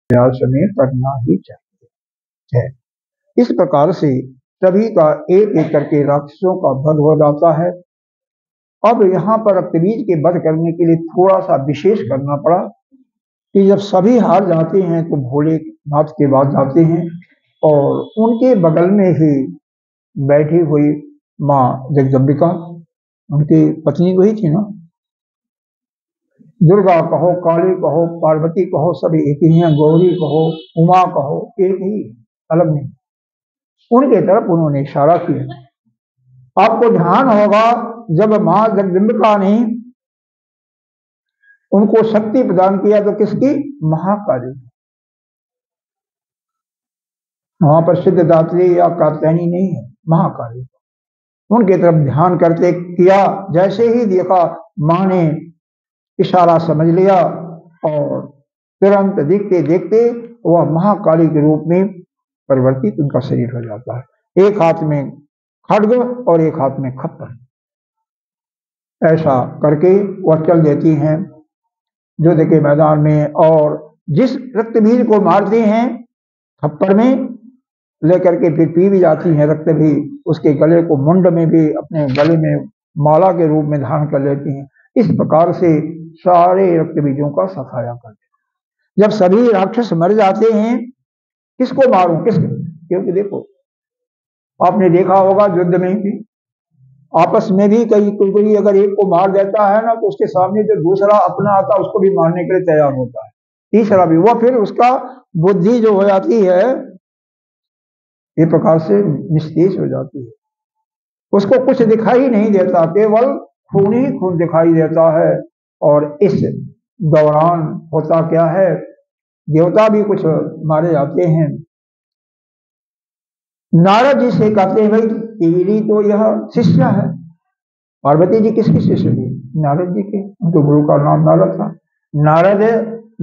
प्रयास में करना ही चाहिए है। इस प्रकार से सभी का एक एक करके राक्षसों का वध हो जाता है। अब यहाँ पर रक्तबीज के वध करने के लिए थोड़ा सा विशेष करना पड़ा कि जब सभी हार जाते हैं तो भोलेनाथ के पास जाते हैं और उनके बगल में ही बैठी हुई माँ जगदम्बिका, उनकी पत्नी वही थी ना, दुर्गा कहो, काली कहो, पार्वती कहो, सभी एक ही हैं, गौरी कहो, उमा कहो, एक ही, अलग नहीं। उनके तरफ उन्होंने इशारा किया। आपको ध्यान होगा जब मां जगदम्बिका ने उनको शक्ति प्रदान किया तो किसकी? महाकाली। वहां पर सिद्धदात्री या कात्यायनी नहीं है, महाकाली। उनके तरफ ध्यान करते किया, जैसे ही देखा मां ने इशारा समझ लिया और तुरंत देखते देखते वह महाकाली के रूप में परिवर्तित उनका शरीर हो जाता है। एक हाथ में खड्ग और एक हाथ में खप्पर, ऐसा करके वह चल देती हैं युद्ध के मैदान में और जिस रक्तबीज को मारती हैं खप्पर में लेकर के फिर पी भी जाती हैं रक्त भी, उसके गले को मुंड में भी अपने गले में माला के रूप में धारण कर लेती हैं। इस प्रकार से सारे रक्तबीजों का सफाया करते। जब सभी राक्षस मर जाते हैं, किसको मारूं किसको? क्योंकि देखो आपने देखा होगा युद्ध में भी आपस में भी कोई अगर एक को मार देता है ना तो उसके सामने जो दूसरा अपना आता है उसको भी मारने के लिए तैयार होता है, तीसरा भी। वह फिर उसका बुद्धि जो हो जाती है ये प्रकार से निस्तेज हो जाती है, उसको कुछ दिखाई नहीं देता, केवल खून ही खून दिखाई देता है। और इस दौरान होता क्या है, देवता भी कुछ मारे जाते हैं। नारद जी से कहते हैं भाई तेरी तो यह शिष्य है। पार्वती जी किसकी शिष्य थी? नारद जी के, उनके गुरु का नाम नारद था। नारद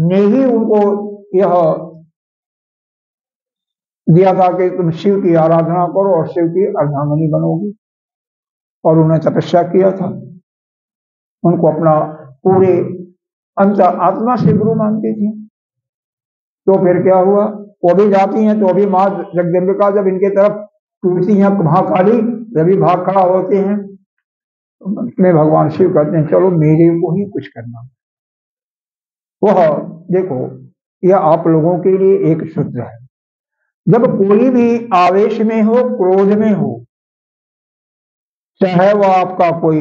ने ही उनको यह दिया था कि तुम शिव की आराधना करो और शिव की अर्धांगिनी बनोगी, और उन्होंने तपस्या किया था। उनको अपना पूरे अंतर आत्मा से गुरु मानती थी। तो फिर क्या हुआ, वो भी जाती हैं तो अभी माँ जगदम्बिका जब इनके तरफ टूटती हैं महाकाली, रवि भाग खड़ा होते हैं, में भगवान शिव कहते हैं चलो मेरे को ही कुछ करना। वह देखो यह आप लोगों के लिए एक सूत्र है, जब कोई भी आवेश में हो, क्रोध में हो, चाहे वह आपका कोई